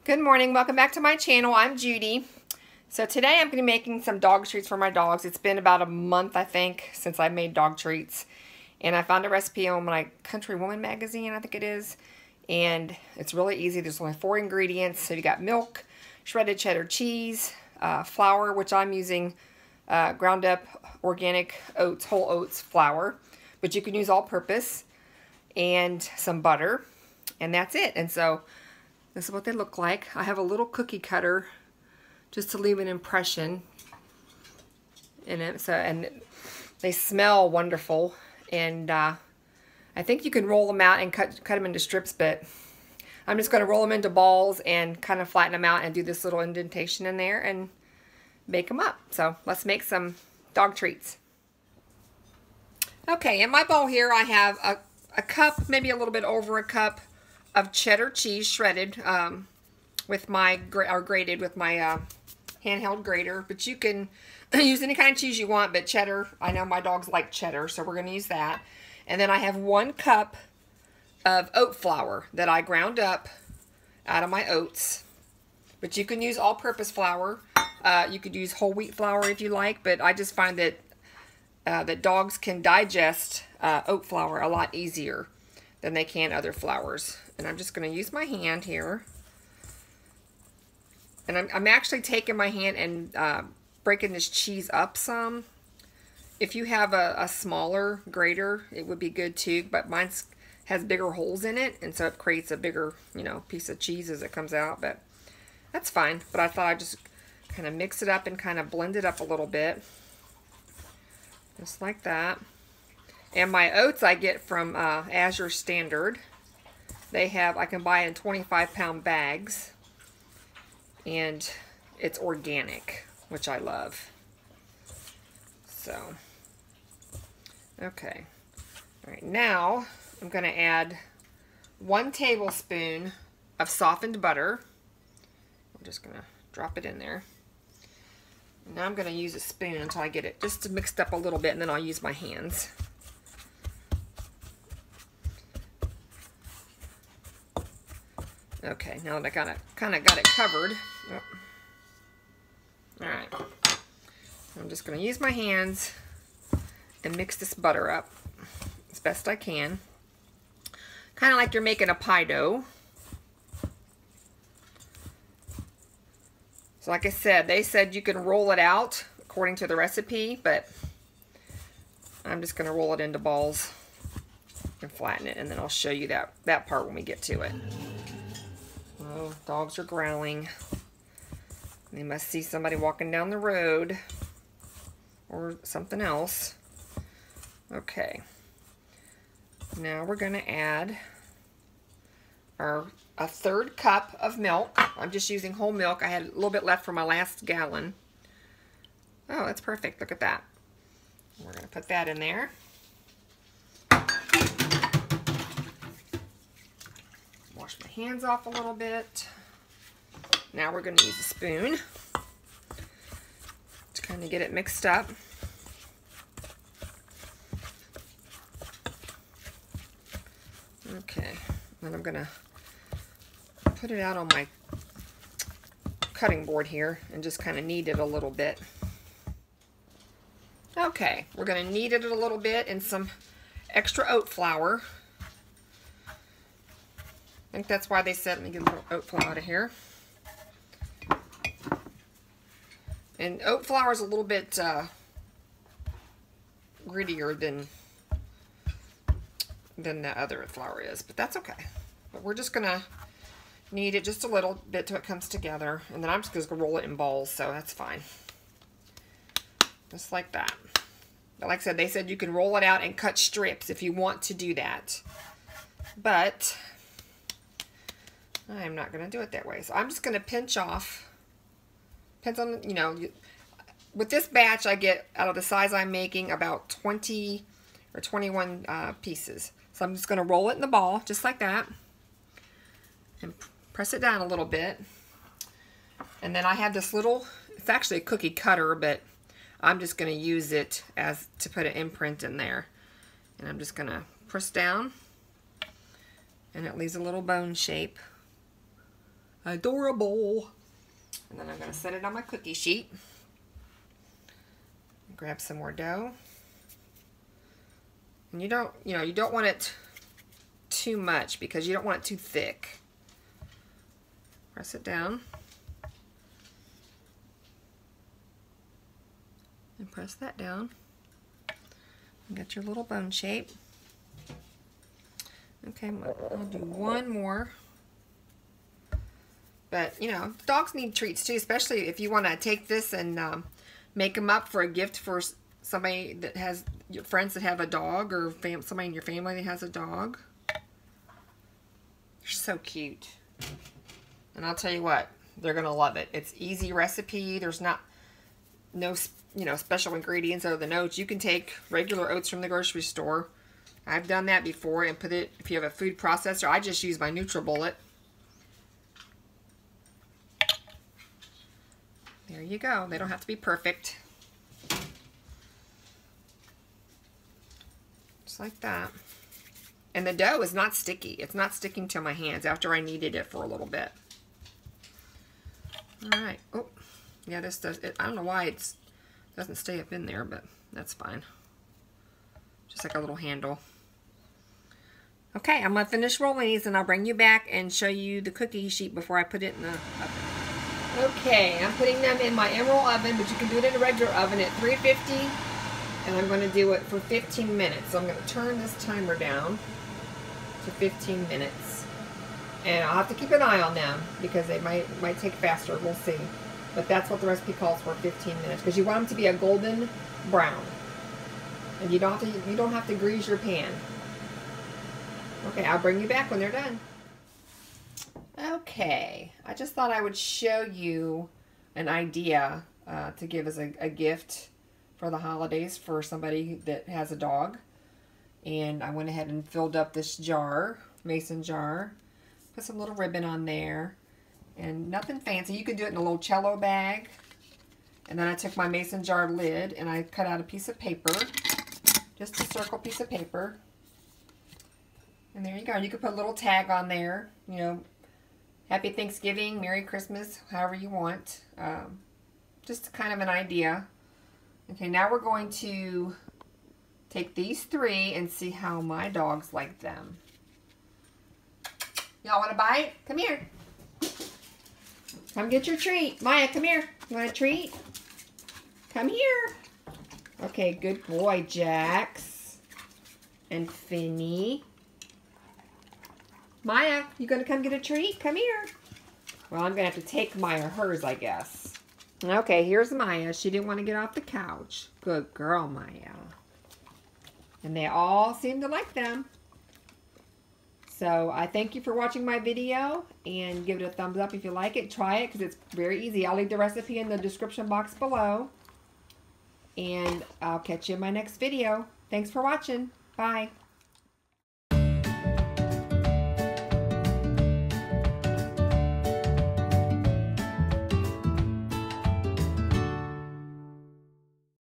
Good morning, welcome back to my channel. I'm Judy. So today I'm going to be making some dog treats for my dogs. It's been about a month, I think, since I made dog treats. And I found a recipe on my Country Woman magazine, I think it is. And it's really easy. There's only 4 ingredients. So you got milk, shredded cheddar cheese, flour, which I'm using ground up organic oats, whole oats flour. But you can use all-purpose, and some butter. And that's it. And so this is what they look like. I have a little cookie cutter just to leave an impression in it. So, and they smell wonderful. And I think you can roll them out and cut them into strips, but I'm just going to roll them into balls and kind of flatten them out and do this little indentation in there and bake them up. So let's make some dog treats. Okay, in my bowl here I have a cup, maybe a little bit over a cup of cheddar cheese shredded with my grated with my handheld grater, but you can use any kind of cheese you want, but cheddar, I know my dogs like cheddar, so we're going to use that. And then I have 1 cup of oat flour that I ground up out of my oats, but you can use all-purpose flour. You could use whole wheat flour if you like, but I just find that that dogs can digest oat flour a lot easier than they can other flours. And I'm just going to use my hand here. And I'm actually taking my hand and breaking this cheese up some. If you have a smaller grater, it would be good too. But mine has bigger holes in it, and so it creates a bigger, piece of cheese as it comes out. But that's fine. But I thought I'd just kind of mix it up and kind of blend it up a little bit. Just like that. And my oats I get from Azure Standard. They have, I can buy in 25-pound bags. And it's organic, which I love. So, okay. All right, now I'm going to add 1 tablespoon of softened butter. I'm just going to drop it in there. Now I'm going to use a spoon until I get it just mixed up a little bit, and then I'll use my hands. Okay, now that I kind of got it covered. Oh. All right, I'm just going to use my hands and mix this butter up as best I can. Kind of like you're making a pie dough. So like I said, they said you can roll it out according to the recipe, but I'm just going to roll it into balls and flatten it, and then I'll show you that part when we get to it. Oh, dogs are growling. They must see somebody walking down the road or something else. Okay. Now we're going to add a 1/3 cup of milk. I'm just using whole milk. I had a little bit left from my last gallon. Oh, that's perfect. Look at that. We're going to put that in there. Wash my hands off a little bit. Now we're going to use a spoon to kind of get it mixed up. Okay, then I'm going to put it out on my cutting board here and just kind of knead it a little bit. Okay, we're going to knead it a little bit in some extra oat flour. I think that's why they said, let me get a little oat flour out of here. And oat flour is a little bit grittier than the other flour is, but that's okay. But we're just going to knead it just a little bit till it comes together, and then I'm just going to roll it in balls, so that's fine. Just like that. But like I said, they said you can roll it out and cut strips if you want to do that. But I'm not going to do it that way. So I'm just going to pinch off. Depends on, with this batch I get, out of the size I'm making, about 20 or 21 pieces. So I'm just going to roll it in the ball, just like that. And press it down a little bit. And then I have this little, it's actually a cookie cutter, but I'm just going to use it as to put an imprint in there. And I'm just going to press down, and it leaves a little bone shape. Adorable. And then I'm going to set it on my cookie sheet. Grab some more dough. And you don't want it too much because you don't want it too thick. Press it down. And press that down. And get your little bone shape. Okay, I'll do one more. But, you know, dogs need treats too, especially if you want to take this and make them up for a gift for somebody that has, your friends that have a dog, or somebody in your family that has a dog. They're so cute. And I'll tell you what, they're going to love it. It's easy recipe. There's no special ingredients other than oats. You can take regular oats from the grocery store. I've done that before and put it, if you have a food processor, I just use my NutriBullet. There you go. They don't have to be perfect. Just like that. And the dough is not sticky. It's not sticking to my hands after I kneaded it for a little bit. Alright. Oh, yeah, this does it. I don't know why it doesn't stay up in there, but that's fine. Just like a little handle. Okay, I'm going to finish rolling these and I'll bring you back and show you the cookie sheet before I put it in the oven. Okay, I'm putting them in my Emerald oven, but you can do it in a regular oven at 350, and I'm going to do it for 15 minutes. So I'm going to turn this timer down to 15 minutes. And I'll have to keep an eye on them because they might take faster. We'll see. But that's what the recipe calls for, 15 minutes, because you want them to be a golden brown. And you don't have to grease your pan. Okay, I'll bring you back when they're done. Okay, I just thought I would show you an idea to give as a gift for the holidays for somebody that has a dog. And I went ahead and filled up this jar, mason jar, put some little ribbon on there, and nothing fancy. You could do it in a little cello bag. And then I took my mason jar lid and I cut out a piece of paper, just a circle piece of paper. And there you go. You could put a little tag on there, you know, Happy Thanksgiving, Merry Christmas, however you want. Just kind of an idea. Okay, now we're going to take these three and see how my dogs like them. Y'all want a bite? Come here. Come get your treat. Maya, come here. You want a treat? Come here. Okay, good boy, Jax. And Finny. Maya, you gonna come get a treat? Come here. Well, I'm gonna have to take Maya hers, I guess. Okay, here's Maya. She didn't want to get off the couch. Good girl, Maya. And they all seem to like them. So I thank you for watching my video, and give it a thumbs up if you like it. Try it because it's very easy. I'll leave the recipe in the description box below. And I'll catch you in my next video. Thanks for watching. Bye.